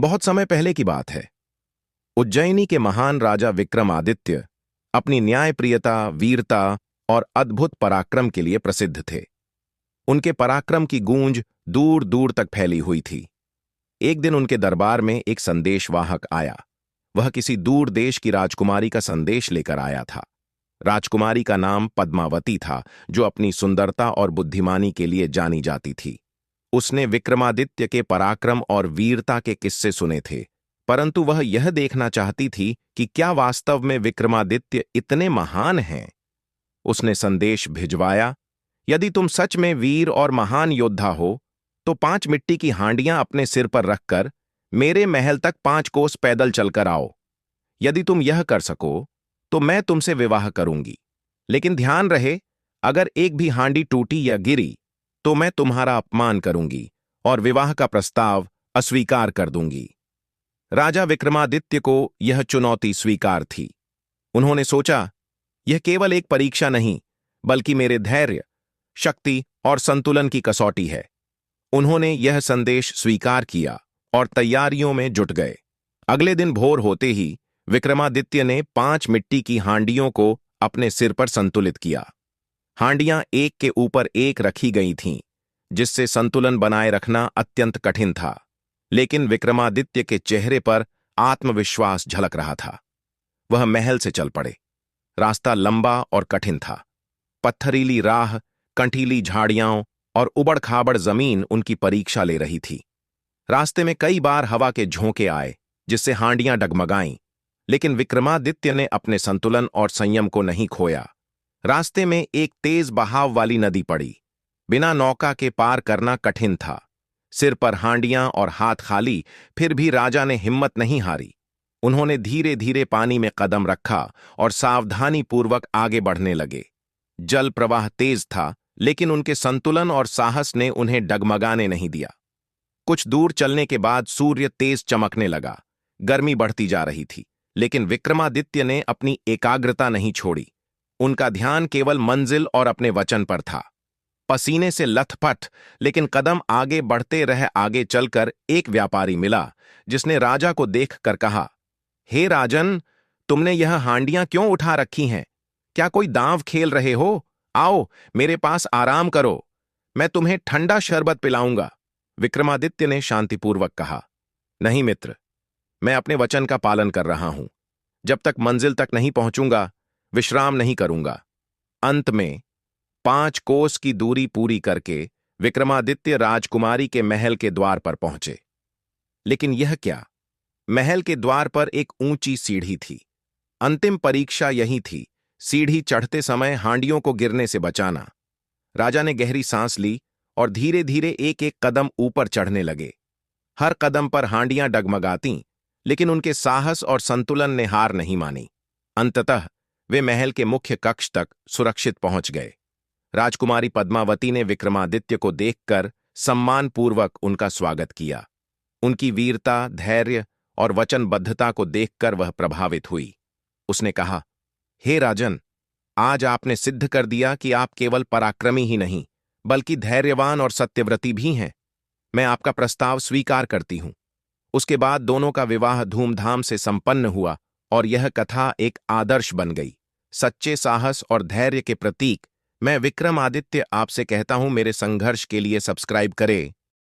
बहुत समय पहले की बात है। उज्जैनी के महान राजा विक्रमादित्य अपनी न्यायप्रियता, वीरता और अद्भुत पराक्रम के लिए प्रसिद्ध थे। उनके पराक्रम की गूंज दूर दूर तक फैली हुई थी। एक दिन उनके दरबार में एक संदेशवाहक आया। वह किसी दूर देश की राजकुमारी का संदेश लेकर आया था। राजकुमारी का नाम पद्मावती था, जो अपनी सुंदरता और बुद्धिमानी के लिए जानी जाती थी। उसने विक्रमादित्य के पराक्रम और वीरता के किस्से सुने थे, परंतु वह यह देखना चाहती थी कि क्या वास्तव में विक्रमादित्य इतने महान हैं। उसने संदेश भिजवाया, यदि तुम सच में वीर और महान योद्धा हो तो 5 मिट्टी की हांडियां अपने सिर पर रखकर मेरे महल तक 5 कोस पैदल चलकर आओ। यदि तुम यह कर सको तो मैं तुमसे विवाह करूंगी, लेकिन ध्यान रहे, अगर एक भी हांडी टूटी या गिरी तो मैं तुम्हारा अपमान करूंगी और विवाह का प्रस्ताव अस्वीकार कर दूंगी। राजा विक्रमादित्य को यह चुनौती स्वीकार थी। उन्होंने सोचा, यह केवल एक परीक्षा नहीं, बल्कि मेरे धैर्य, शक्ति और संतुलन की कसौटी है। उन्होंने यह संदेश स्वीकार किया और तैयारियों में जुट गए। अगले दिन भोर होते ही विक्रमादित्य ने 5 मिट्टी की हांडियों को अपने सिर पर संतुलित किया। हांडियां एक के ऊपर एक रखी गई थीं, जिससे संतुलन बनाए रखना अत्यंत कठिन था, लेकिन विक्रमादित्य के चेहरे पर आत्मविश्वास झलक रहा था। वह महल से चल पड़े। रास्ता लंबा और कठिन था। पत्थरीली राह, कंटीली झाड़ियां और उबड़-खाबड़ जमीन उनकी परीक्षा ले रही थी। रास्ते में कई बार हवा के झोंके आए, जिससे हांडियां डगमगाईं, लेकिन विक्रमादित्य ने अपने संतुलन और संयम को नहीं खोया। रास्ते में एक तेज बहाव वाली नदी पड़ी। बिना नौका के पार करना कठिन था। सिर पर हांडियां और हाथ खाली, फिर भी राजा ने हिम्मत नहीं हारी। उन्होंने धीरे धीरे पानी में कदम रखा और सावधानी पूर्वक आगे बढ़ने लगे। जल प्रवाह तेज था, लेकिन उनके संतुलन और साहस ने उन्हें डगमगाने नहीं दिया। कुछ दूर चलने के बाद सूर्य तेज चमकने लगा। गर्मी बढ़ती जा रही थी, लेकिन विक्रमादित्य ने अपनी एकाग्रता नहीं छोड़ी। उनका ध्यान केवल मंजिल और अपने वचन पर था। पसीने से लथपथ, लेकिन कदम आगे बढ़ते रह आगे चलकर एक व्यापारी मिला, जिसने राजा को देखकर कहा, हे राजन, तुमने यह हांडियां क्यों उठा रखी हैं? क्या कोई दांव खेल रहे हो? आओ, मेरे पास आराम करो, मैं तुम्हें ठंडा शरबत पिलाऊंगा। विक्रमादित्य ने शांतिपूर्वक कहा, नहीं मित्र, मैं अपने वचन का पालन कर रहा हूं। जब तक मंजिल तक नहीं पहुंचूंगा, विश्राम नहीं करूंगा। अंत में 5 कोस की दूरी पूरी करके विक्रमादित्य राजकुमारी के महल के द्वार पर पहुंचे। लेकिन यह क्या, महल के द्वार पर एक ऊंची सीढ़ी थी। अंतिम परीक्षा यही थी, सीढ़ी चढ़ते समय हांडियों को गिरने से बचाना। राजा ने गहरी सांस ली और धीरे धीरे एक एक कदम ऊपर चढ़ने लगे। हर कदम पर हांडियां डगमगातीं, लेकिन उनके साहस और संतुलन ने हार नहीं मानी। अंततः वे महल के मुख्य कक्ष तक सुरक्षित पहुंच गए। राजकुमारी पद्मावती ने विक्रमादित्य को देखकर सम्मानपूर्वक उनका स्वागत किया। उनकी वीरता, धैर्य और वचनबद्धता को देखकर वह प्रभावित हुई। उसने कहा, हे राजन, आज आपने सिद्ध कर दिया कि आप केवल पराक्रमी ही नहीं, बल्कि धैर्यवान और सत्यव्रती भी हैं। मैं आपका प्रस्ताव स्वीकार करती हूं। उसके बाद दोनों का विवाह धूमधाम से संपन्न हुआ और यह कथा एक आदर्श बन गई। सच्चे साहस और धैर्य के प्रतीक मैं विक्रमादित्य आपसे कहता हूं, मेरे संघर्ष के लिए सब्सक्राइब करें।